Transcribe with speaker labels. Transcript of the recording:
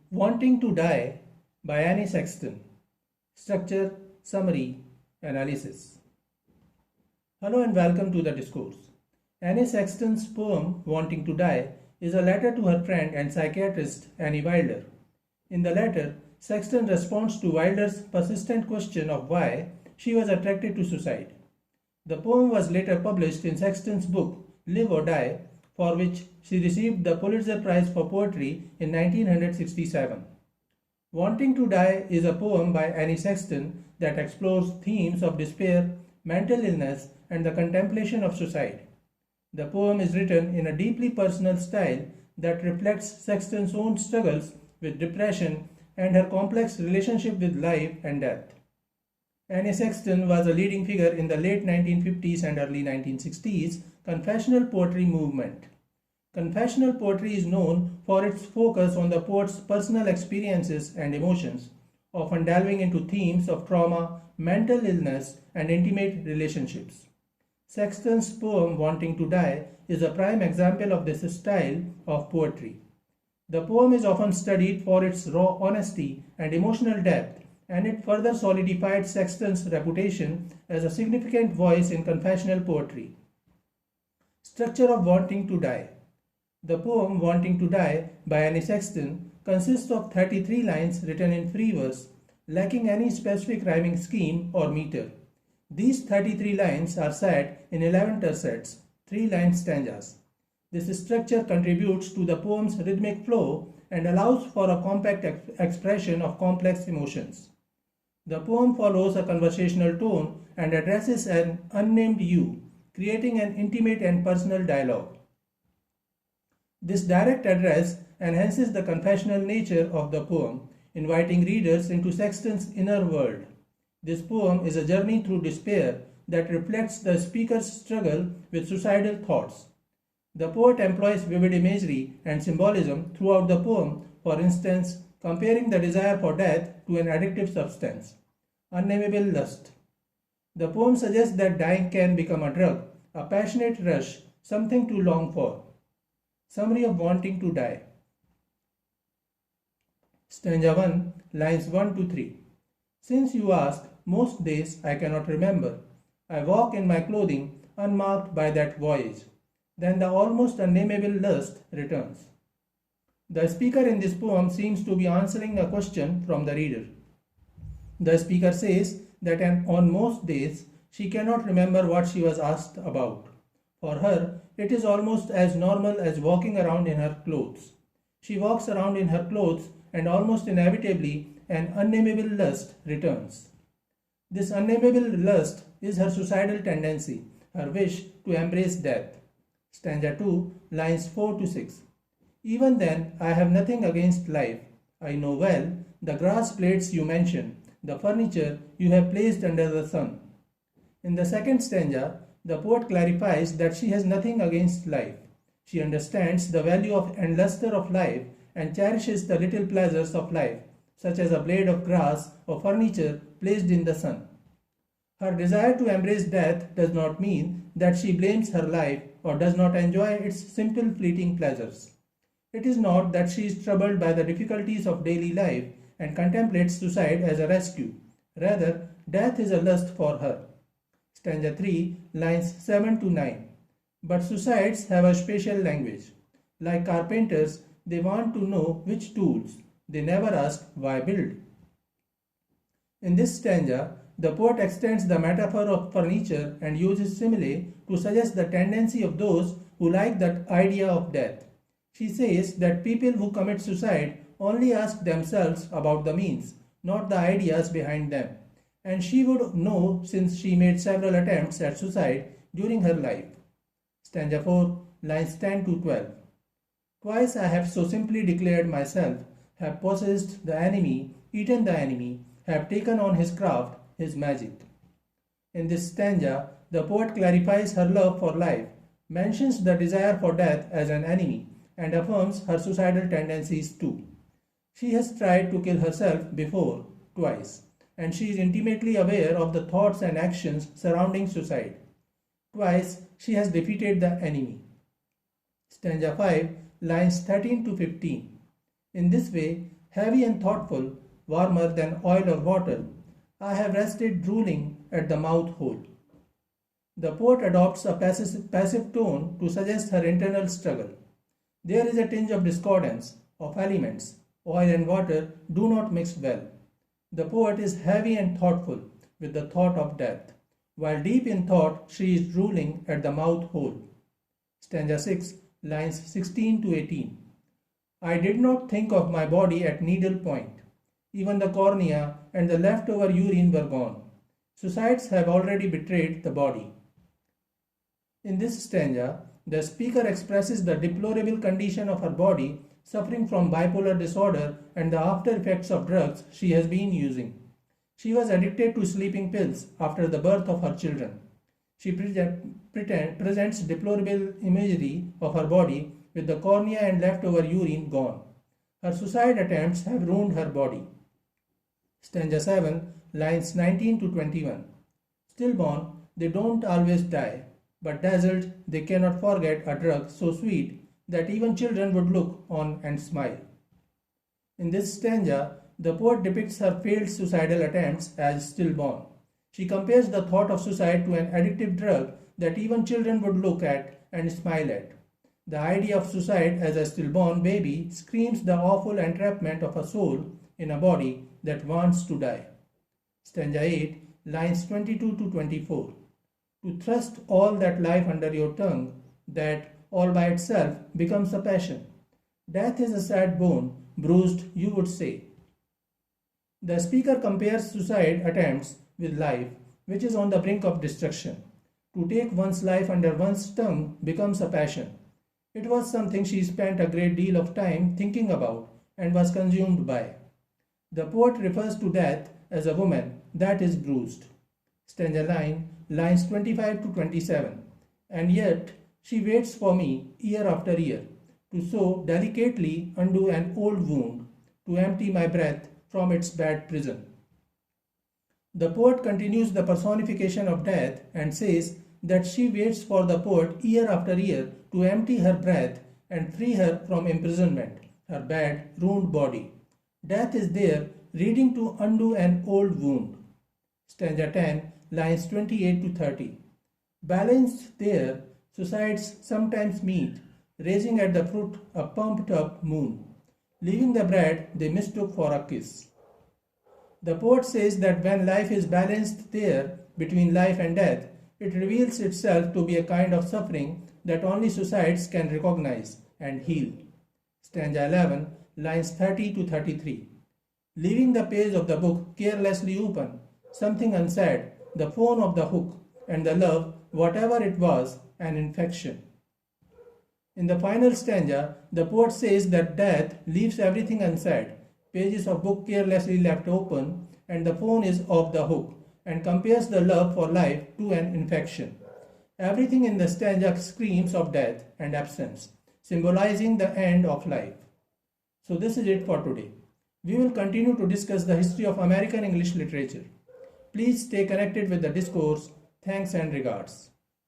Speaker 1: Wanting to Die by Anne Sexton. Structure, Summary, Analysis. Hello and welcome to the discourse. Anne Sexton's poem Wanting to Die is a letter to her friend and psychiatrist Annie Wilder. In the letter, Sexton responds to Wilder's persistent question of why she was attracted to suicide. The poem was later published in Sexton's book Live or Die, for which she received the Pulitzer Prize for Poetry in 1967. Wanting to Die is a poem by Anne Sexton that explores themes of despair, mental illness, and the contemplation of suicide. The poem is written in a deeply personal style that reflects Sexton's own struggles with depression and her complex relationship with life and death. Anne Sexton was a leading figure in the late 1950s and early 1960s confessional poetry movement. Confessional poetry is known for its focus on the poet's personal experiences and emotions, often delving into themes of trauma, mental illness, and intimate relationships. Sexton's poem Wanting to Die is a prime example of this style of poetry. The poem is often studied for its raw honesty and emotional depth, and it further solidified Sexton's reputation as a significant voice in confessional poetry. Structure of Wanting to Die. The poem Wanting to Die by Anne Sexton consists of 33 lines written in free verse, lacking any specific rhyming scheme or meter. These 33 lines are set in 11 tercets, 3-line stanzas. This structure contributes to the poem's rhythmic flow and allows for a compact expression of complex emotions. The poem follows a conversational tone and addresses an unnamed you, creating an intimate and personal dialogue. This direct address enhances the confessional nature of the poem, inviting readers into Sexton's inner world. This poem is a journey through despair that reflects the speaker's struggle with suicidal thoughts. The poet employs vivid imagery and symbolism throughout the poem, for instance, comparing the desire for death to an addictive substance. Unnameable lust. The poem suggests that dying can become a drug, a passionate rush, something to long for. Summary of Wanting to Die. Stanza 1, lines 1 to 3. Since you ask, most days I cannot remember. I walk in my clothing, unmarked by that voyage. Then the almost unnameable lust returns. The speaker in this poem seems to be answering a question from the reader. The speaker says that on most days she cannot remember what she was asked about. For her, it is almost as normal as walking around in her clothes. She walks around in her clothes and almost inevitably an unnameable lust returns. This unnameable lust is her suicidal tendency, her wish to embrace death. Stanza 2, lines 4 to 6. Even then, I have nothing against life. I know well the grass plates you mention, the furniture you have placed under the sun. In the second stanza, the poet clarifies that she has nothing against life. She understands the value of and luster of life and cherishes the little pleasures of life, such as a blade of grass or furniture placed in the sun. Her desire to embrace death does not mean that she blames her life or does not enjoy its simple fleeting pleasures. It is not that she is troubled by the difficulties of daily life and contemplates suicide as a rescue. Rather, death is a lust for her. Stanza 3, lines 7 to 9. But suicides have a spatial language. Like carpenters, they want to know which tools. They never ask why build. In this stanza, the poet extends the metaphor of furniture and uses simile to suggest the tendency of those who like the idea of death. She says that people who commit suicide only ask themselves about the means, not the ideas behind them. And she would know since she made several attempts at suicide during her life. Stanza 4, lines 10 to 12. Twice I have so simply declared myself, have possessed the enemy, eaten the enemy, have taken on his craft, his magic. In this stanza, the poet clarifies her love for life, mentions the desire for death as an enemy, and affirms her suicidal tendencies too. She has tried to kill herself before, twice, and she is intimately aware of the thoughts and actions surrounding suicide. Twice she has defeated the enemy. Stanza 5, lines 13 to 15. In this way, heavy and thoughtful, warmer than oil or water. I have rested drooling at the mouth hole. The poet adopts a passive tone to suggest her internal struggle. There is a tinge of discordance, of elements. Oil and water do not mix well. The poet is heavy and thoughtful, with the thought of death, while deep in thought she is drooling at the mouth hole. Stanza 6, lines 16 to 18. I did not think of my body at needle point. Even the cornea and the leftover urine were gone. Suicides have already betrayed the body. In this stanza, the speaker expresses the deplorable condition of her body suffering from bipolar disorder and the after effects of drugs she has been using. She was addicted to sleeping pills after the birth of her children. She presents deplorable imagery of her body with the cornea and leftover urine gone. Her suicide attempts have ruined her body. Stanza 7, lines 19 to 21. Stillborn, they don't always die, but dazzled, they cannot forget a drug so sweet that even children would look on and smile. In this stanza, the poet depicts her failed suicidal attempts as stillborn. She compares the thought of suicide to an addictive drug that even children would look at and smile at. The idea of suicide as a stillborn baby screams the awful entrapment of a soul in a body that wants to die. Stanza 8, lines 22 to 24. To thrust all that life under your tongue, that all by itself becomes a passion. Death is a sad bone, bruised, you would say. The speaker compares suicide attempts with life, which is on the brink of destruction. To take one's life under one's tongue becomes a passion. It was something she spent a great deal of time thinking about and was consumed by. The poet refers to death as a woman that is bruised. Stanza 9, lines 25 to 27. And yet she waits for me year after year to so delicately undo an old wound, to empty my breath from its bad prison. The poet continues the personification of death and says that she waits for the poet year after year to empty her breath and free her from imprisonment, her bad, ruined body. Death is there, reading to undo an old wound. Stanza 10, lines 28 to 30. Balanced there, suicides sometimes meet, raising at the fruit a pumped up moon. Leaving the bread they mistook for a kiss. The poet says that when life is balanced there between life and death, it reveals itself to be a kind of suffering that only suicides can recognize and heal. Stanza 11, lines 30 to 33. Leaving the page of the book carelessly open, something unsaid, the phone of the hook, and the love, whatever it was, an infection. In the final stanza, the poet says that death leaves everything unsaid, pages of book carelessly left open, and the phone is off the hook, and compares the love for life to an infection. Everything in the stanza screams of death and absence, symbolizing the end of life. So this is it for today. We will continue to discuss the history of American English literature. Please stay connected with the discourse. Thanks and regards.